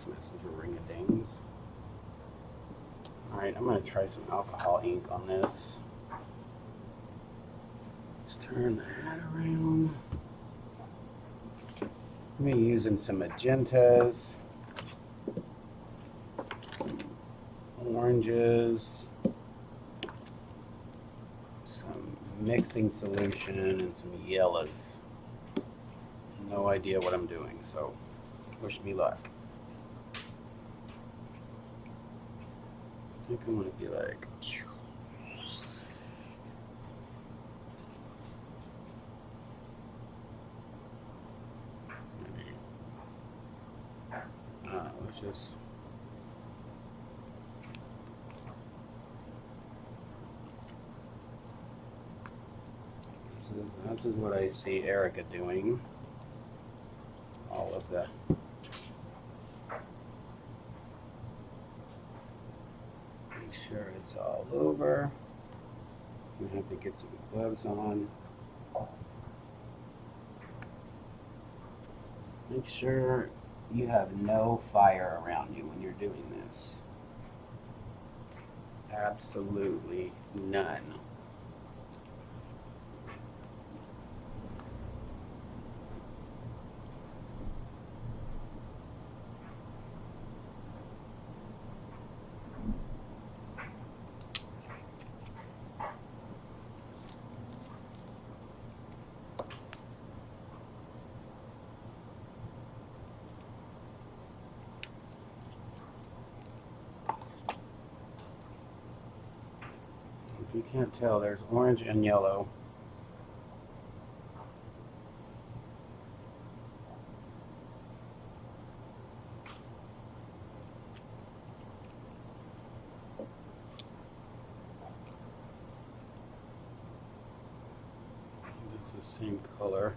text message ring-a-dings. Alright, I'm going to try some alcohol ink on this. Let's turn that around. I'm going to be using some magentas, some oranges, some mixing solution, and some yellows. No idea what I'm doing, so wish me luck. I think I'm going to be like... let's just... This is what I see Erica doing. All of the... Make sure it's all over. I'm gonna have to get some gloves on. Make sure you have no fire around you when you're doing this. Absolutely none. If you can't tell, there's orange and yellow. It's the same color.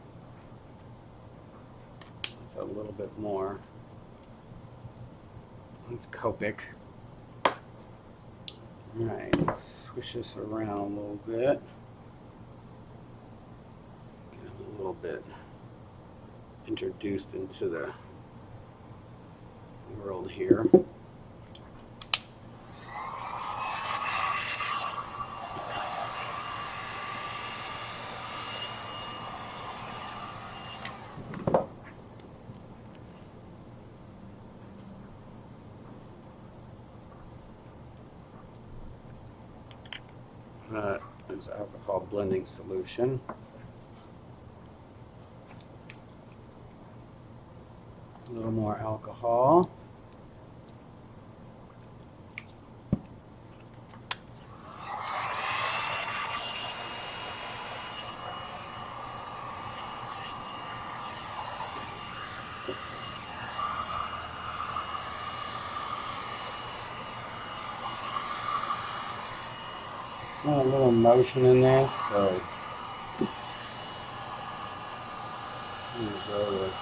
It's a little bit more. It's Copic. Alright, let's switch this around a little bit. Get a little bit introduced into the world here. Is alcohol blending solution. A little more alcohol. A little motion in there, so I'm gonna go with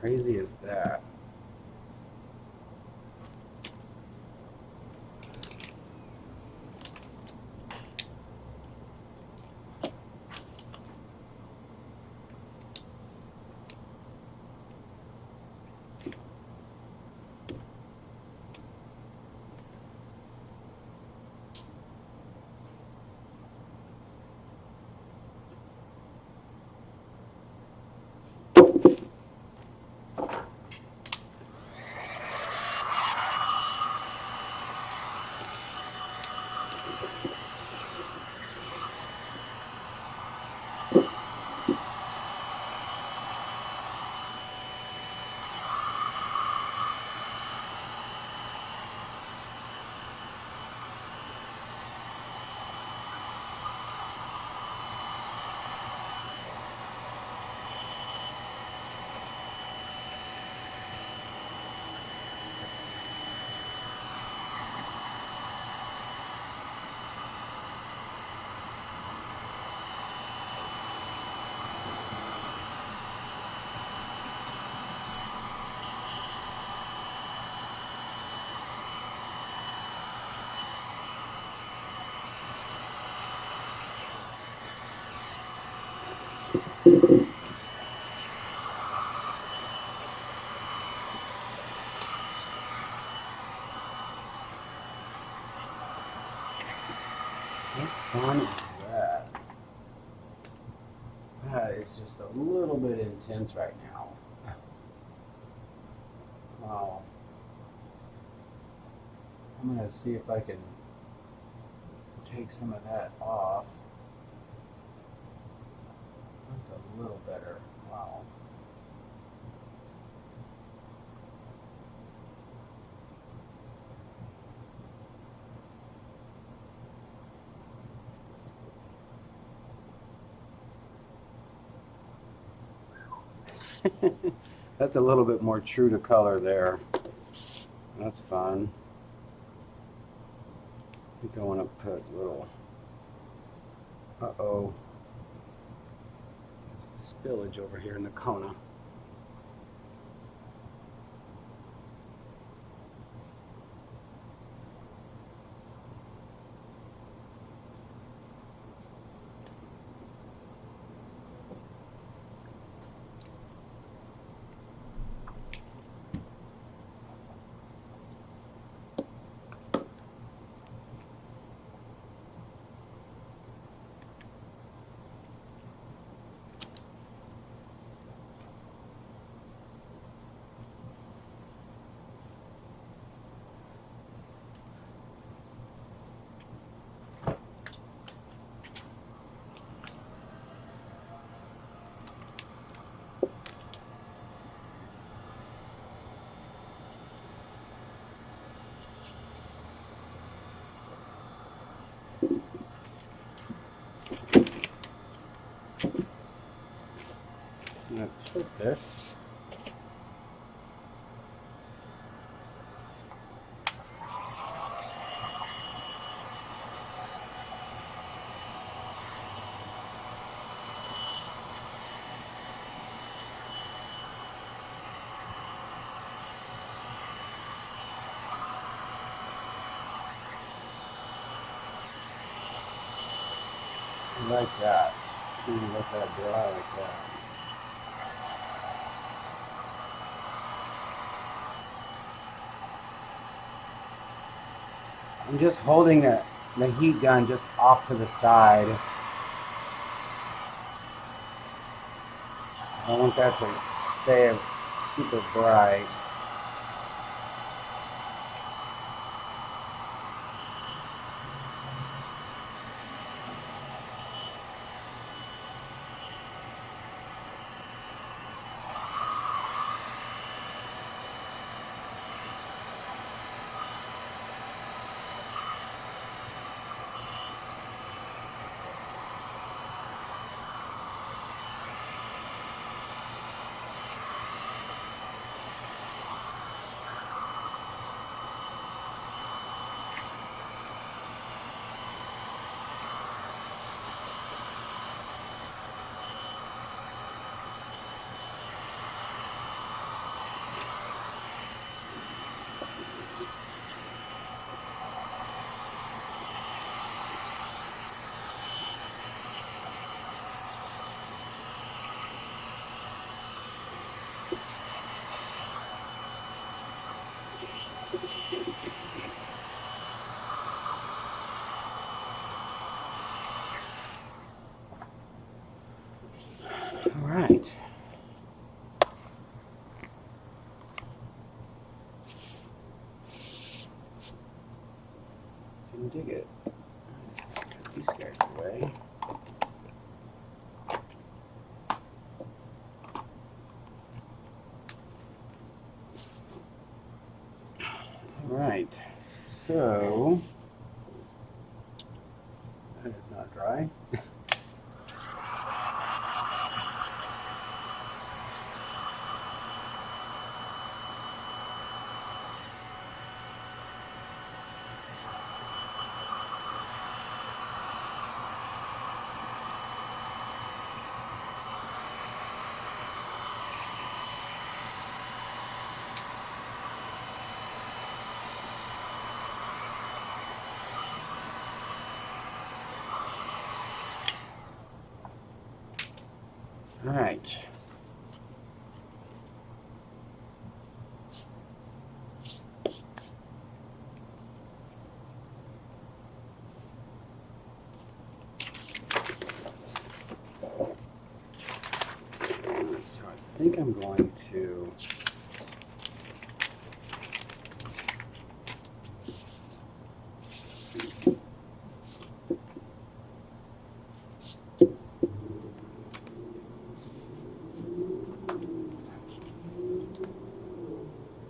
crazy is that? What fun is that? That is just a little bit intense right now. Wow. I'm gonna see if I can take some of that off. That's a little better. Wow. That's a little bit more true to color there. That's fun. I think I want to put a little, uh-oh, spillage over here in the Kona. I'm going to take this. Like that. Let that dry like that. I'm just holding the heat gun just off to the side. I want that to stay super bright. Dig it. Put these guys away. All right, so that is not dry. All right. So I think I'm going to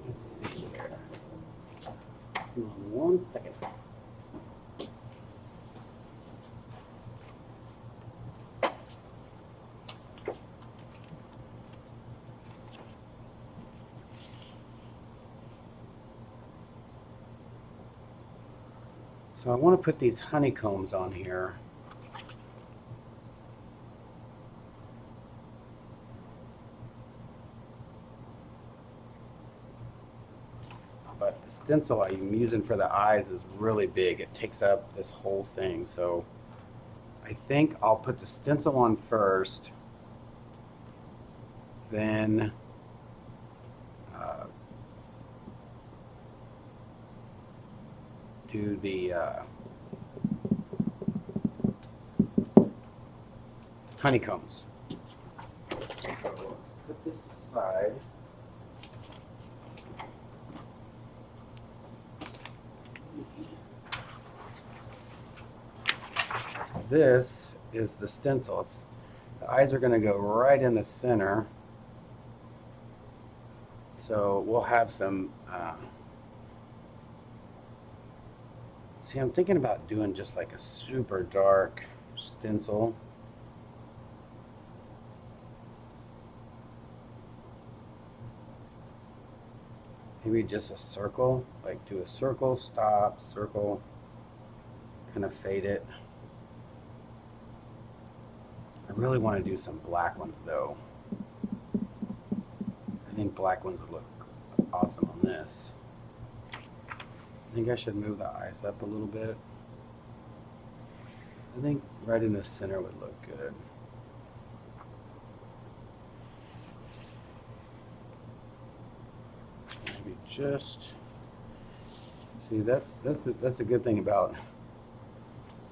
let's see here. Hold on 1 second. So I want to put these honeycombs on here. But the stencil I'm using for the eyes is really big. It takes up this whole thing. So I think I'll put the stencil on first, then do the honeycombs. So let's put this aside. This is the stencil. The eyes are going to go right in the center. So we'll have some, see, I'm thinking about doing just like a super dark stencil. Maybe just a circle, like do a circle, stop, circle, kind of fade it. I really want to do some black ones though. I think black ones would look awesome on this. I think I should move the eyes up a little bit. I think right in the center would look good. Maybe just, see, that's a good thing about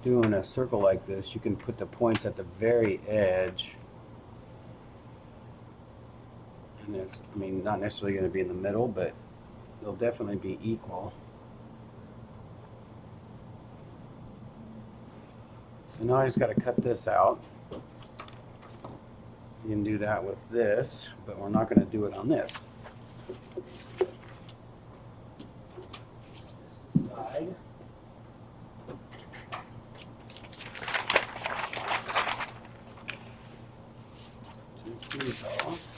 doing a circle like this. You can put the points at the very edge. And it's, I mean, not necessarily going to be in the middle, but they'll definitely be equal. So now I just got to cut this out. You can do that with this, but we're not going to do it on this. This side. Take these off.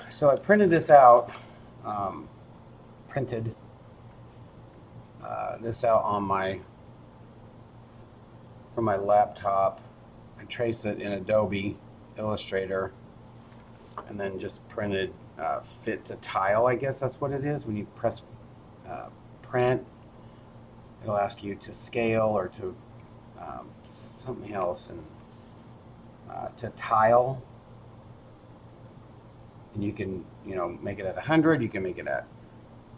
So I printed this out, this out on from my laptop. I traced it in Adobe Illustrator and then just printed fit to tile, I guess that's what it is. When you press print, it'll ask you to scale or to something else, and to tile. And you can, make it at 100. You can make it at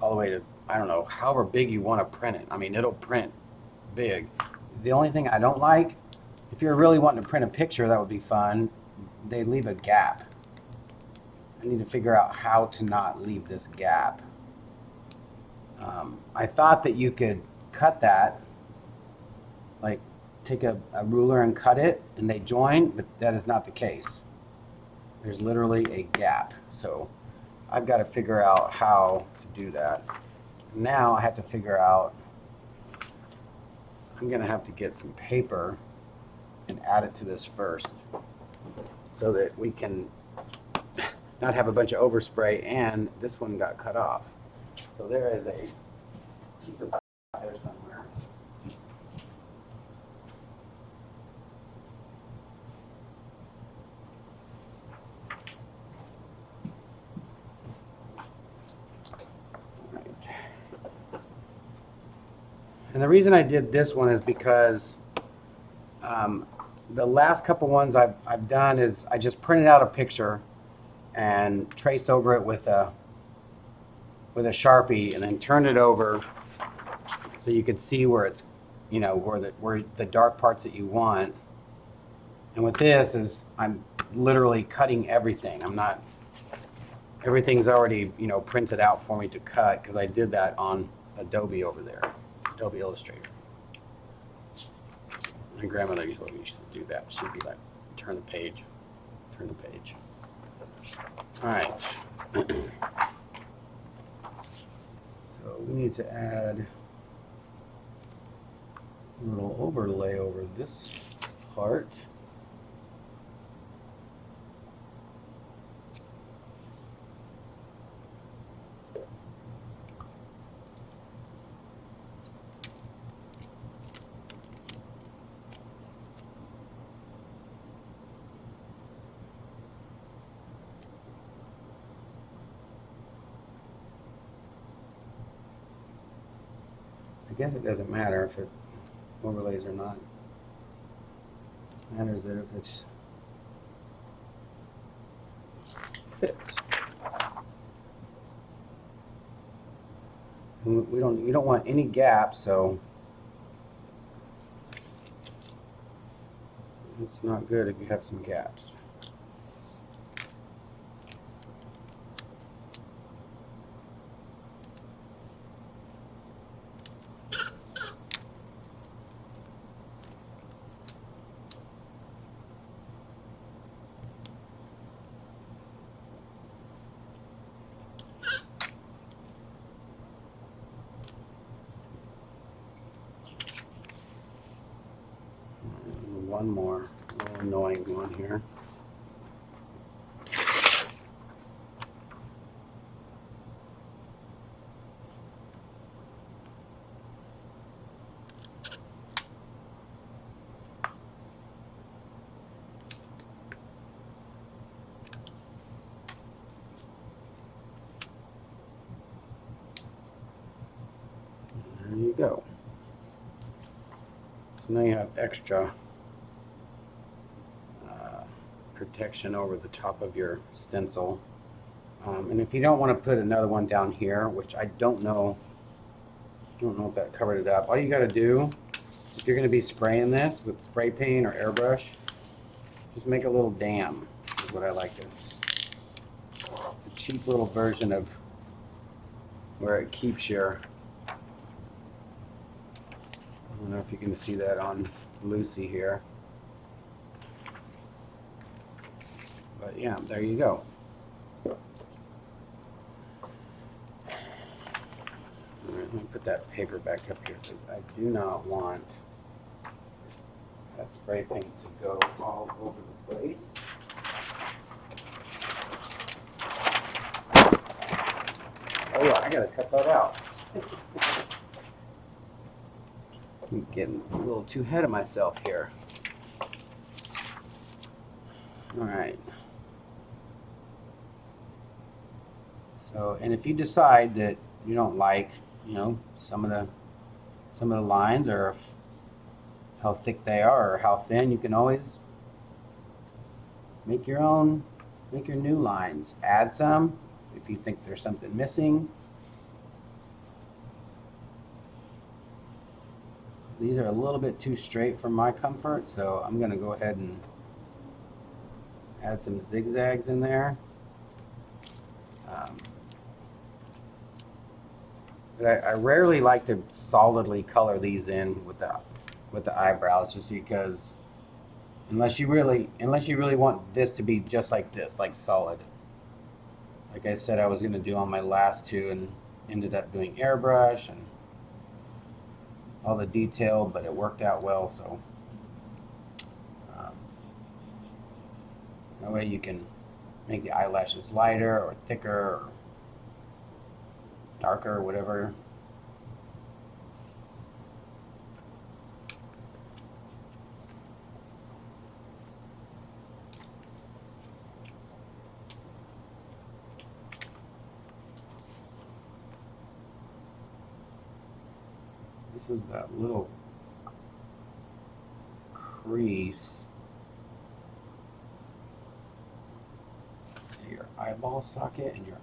all the way to, I don't know, however big you want to print it. I mean, it'll print big. The only thing I don't like, if you're really wanting to print a picture, that would be fun. They leave a gap. I need to figure out how to not leave this gap. I thought that you could cut that, like take a ruler and cut it and they join, but that is not the case. There's literally a gap. So I've got to figure out how to do that. Now I have to figure out, I'm gonna have to get some paper and add it to this first so that we can not have a bunch of overspray, and this one got cut off. So there is a piece of there somewhere. Right. And the reason I did this one is because the last couple ones I've done is I just printed out a picture and traced over it with a Sharpie, and then turned it over so you could see where it's, you know, where the dark parts that you want. And with this is I'm literally cutting everything. Everything's already, you know, printed out for me to cut because I did that on Adobe over there, Adobe Illustrator. My grandmother used to do that. She'd be like, turn the page, turn the page. All right. So we need to add a little overlay over this part. I guess it doesn't matter if it overlays or not. It matters that if it fits. And you don't want any gaps, so it's not good if you have some gaps. One more little annoying one here. There you go. So now you have extra protection over the top of your stencil. And if you don't want to put another one down here, which I don't know if that covered it up, all you got to do, if you're going to be spraying this with spray paint or airbrush, just make a little dam, is what I like to. It's a cheap little version of where it keeps your, I don't know if you can see that on Lucy here. But yeah, there you go. All right, let me put that paper back up here because I do not want that spray paint to go all over the place. Oh yeah, I gotta cut that out. I'm getting a little too ahead of myself here. All right. So, and if you decide that you don't like, you know, some of the lines, or how thick they are or how thin, you can always make your new lines. Add some if you think there's something missing. These are a little bit too straight for my comfort, so I'm going to go ahead and add some zigzags in there. Um, but I rarely like to solidly color these in with the eyebrows, just because unless you really want this to be just like this, like solid. Like I said, I was gonna do on my last two and ended up doing airbrush and all the detail, but it worked out well. So um, that way you can make the eyelashes lighter or thicker or darker or whatever. This is that little crease your eyeball socket and your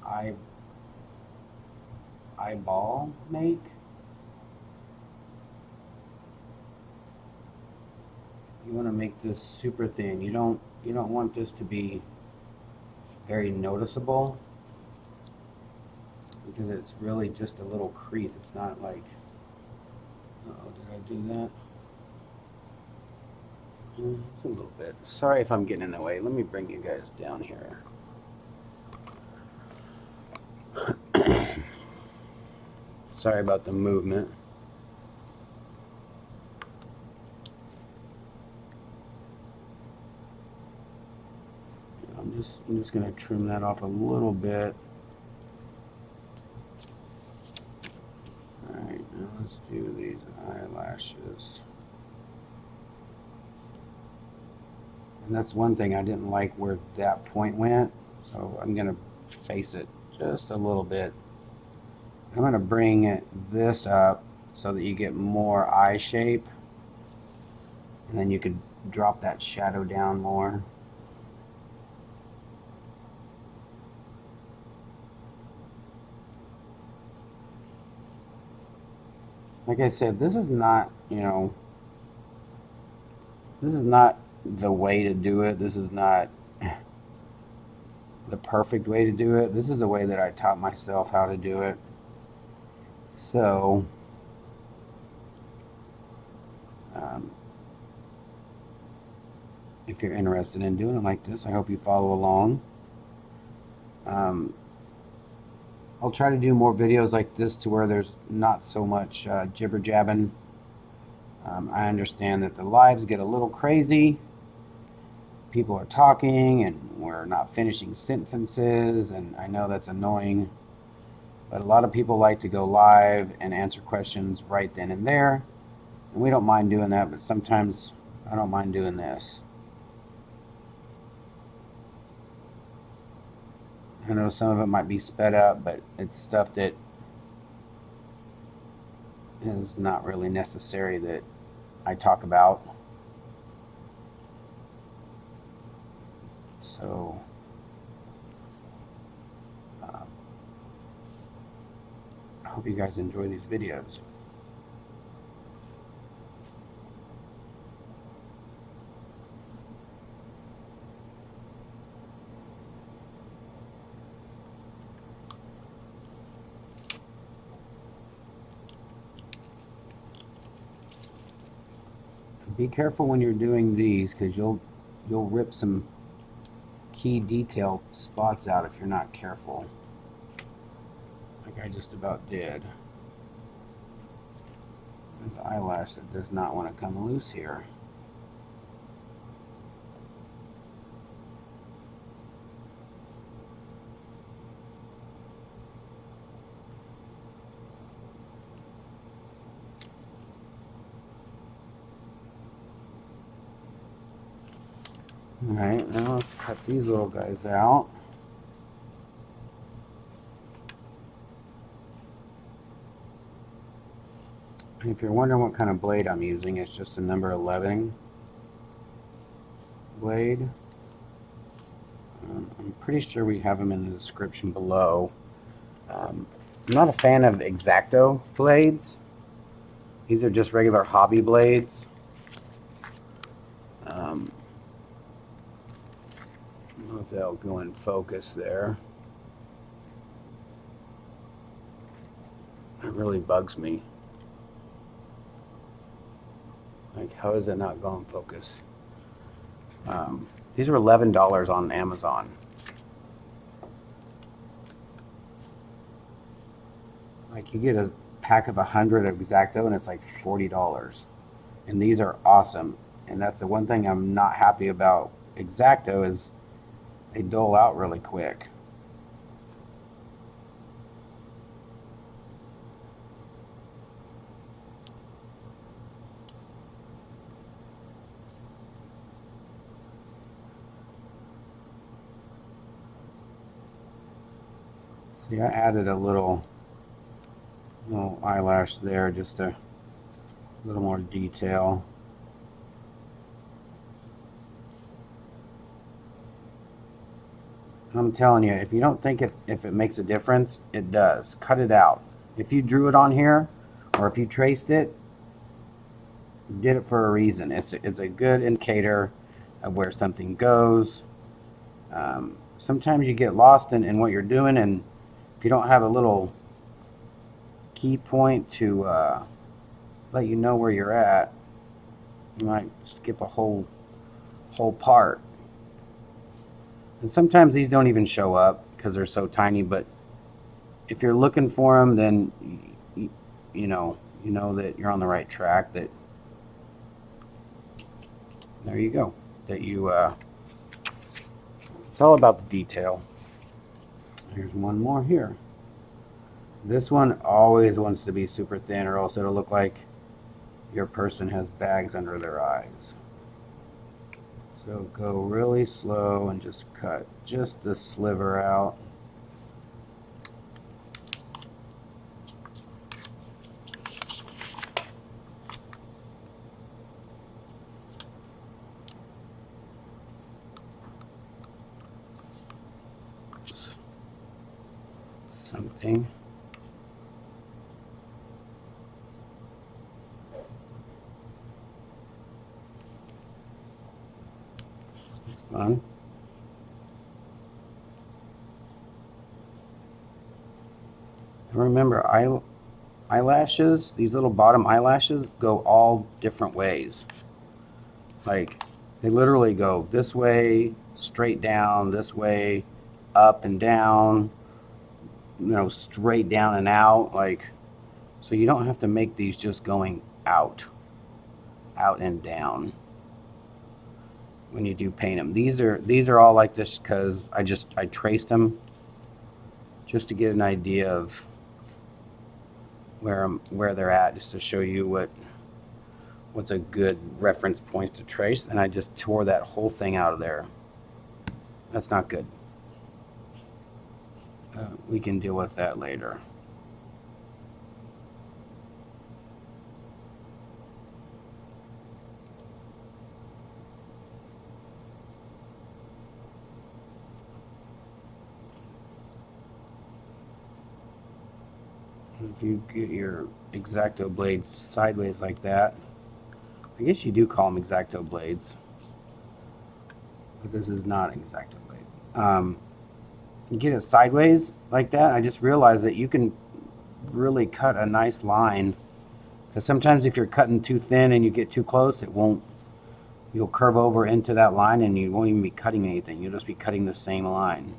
eyeball make. You want to make this super thin. You don't want this to be very noticeable because it's really just a little crease. It's not like, oh, did I do that? It's a little bit. Sorry if I'm getting in the way. Let me bring you guys down here. Sorry about the movement. I'm just going to trim that off a little bit. All right, now let's do these eyelashes. And that's one thing I didn't like where that point went, so I'm going to face it just a little bit. I'm going to bring this up so that you get more eye shape, and then you could drop that shadow down more. Like I said, this is not, this is not the way to do it. This is not the perfect way to do it. This is the way that I taught myself how to do it. So, if you're interested in doing it like this, I hope you follow along. I'll try to do more videos like this to where there's not so much jibber jabbing. I understand that the lives get a little crazy. People are talking and we're not finishing sentences, and I know that's annoying, but a lot of people like to go live and answer questions right then and there, and we don't mind doing that, but sometimes I don't mind doing this. I know some of it might be sped up, but it's stuff that is not really necessary that I talk about. So I hope you guys enjoy these videos. Be careful when you're doing these, because you'll rip some key detail spots out if you're not careful, like I just about did. There's the eyelash that does not want to come loose here. Alright, now let's cut these little guys out. And if you're wondering what kind of blade I'm using, it's just a number 11 blade. I'm pretty sure we have them in the description below. I'm not a fan of X-Acto blades. These are just regular hobby blades. I don't know if they'll go in focus there. It really bugs me. Like, how is it not going focus? These are $11 on Amazon. Like, you get a pack of 100 of X-Acto and it's like $40. And these are awesome. And that's the one thing I'm not happy about X-Acto is they dole out really quick. See, I added a little eyelash there, just a little more detail. I'm telling you, if you don't think if it makes a difference, it does. Cut it out. If you drew it on here, or if you traced it, you did it for a reason. It's a good indicator of where something goes. Sometimes you get lost in what you're doing, and if you don't have a little key point to let you know where you're at, you might skip a whole part. And sometimes these don't even show up because they're so tiny, but if you're looking for them, then you know that you're on the right track. That there you go. That you it's all about the detail. Here's one more here. This one always wants to be super thin, or else it'll look like your person has bags under their eyes. So go really slow and just cut just the sliver out. Something. It's fun. And remember, eyelashes, these little bottom eyelashes go all different ways. Like, they literally go this way, straight down, this way, up and down, straight down and out. Like, so you don't have to make these just going out and down when you do paint them. These are all like this because I traced them just to get an idea of where they're at, just to show you what's a good reference point to trace. And I just tore that whole thing out of there. That's not good. We can deal with that later. If you get your X-Acto blades sideways like that, I guess you do call them X-Acto blades, but this is not an X-Acto blade. You get it sideways like that, I just realized that you can really cut a nice line, because sometimes if you're cutting too thin and you get too close, you'll curve over into that line and you won't even be cutting anything. You'll just be cutting the same line.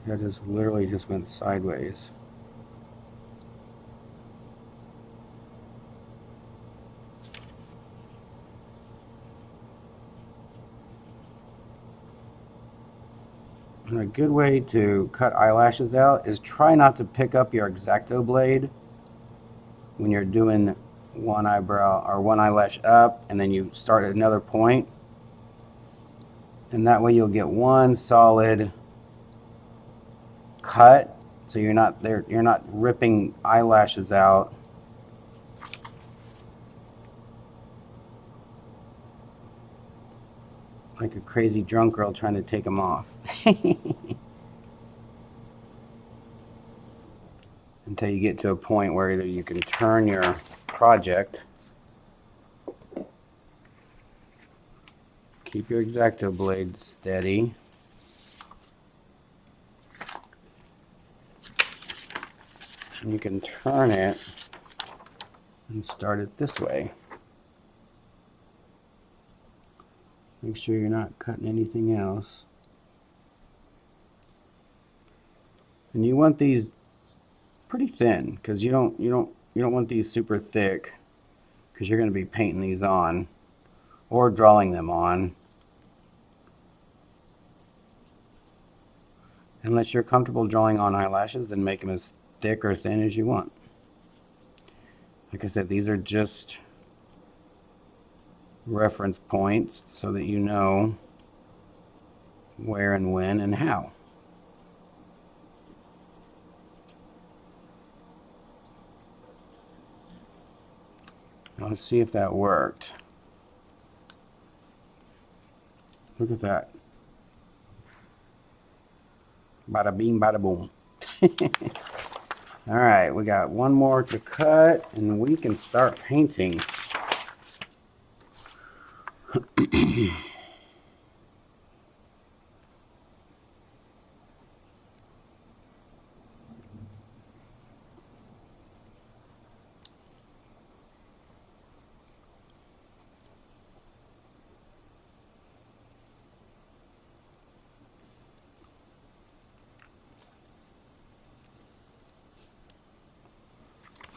That just literally just went sideways. And a good way to cut eyelashes out is try not to pick up your X-Acto blade when you're doing one eyebrow or one eyelash up and then you start at another point. And that way you'll get one solid cut, so you're not ripping eyelashes out. Like a crazy drunk girl trying to take them off. Until you get to a point where either you can turn your project, keep your X-Acto blade steady, and you can turn it and start it this way. Make sure you're not cutting anything else. And you want these pretty thin, because you don't want these super thick, because you're going to be painting these on or drawing them on. Unless you're comfortable drawing on eyelashes, then make them as thick or thin as you want. Like I said, these are just reference points so that you know where and when and how. Now let's see if that worked. Look at that. Bada bing, bada boom. All right, we got one more to cut and we can start painting.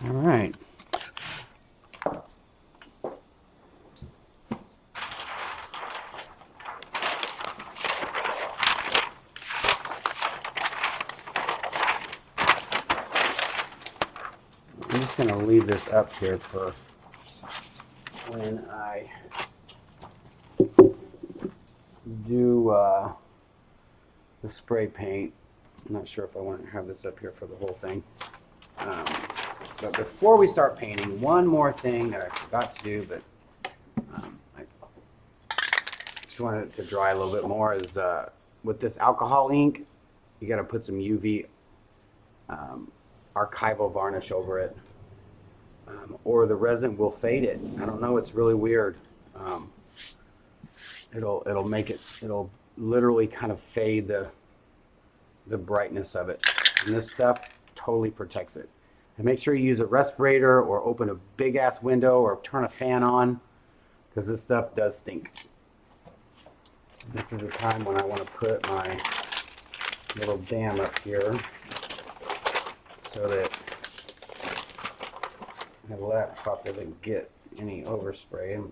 All right. I'm just going to leave this up here for when I do the spray paint. I'm not sure if I want to have this up here for the whole thing. But before we start painting, one more thing that I forgot to do, but I just wanted it to dry a little bit more, is with this alcohol ink, you got to put some UV archival varnish over it, or the resin will fade it. I don't know, it's really weird. It'll literally kind of fade the brightness of it, and this stuff totally protects it. And make sure you use a respirator or open a big ass window or turn a fan on, because this stuff does stink. This is a time when I want to put my little dam up here so that my laptop doesn't get any overspray.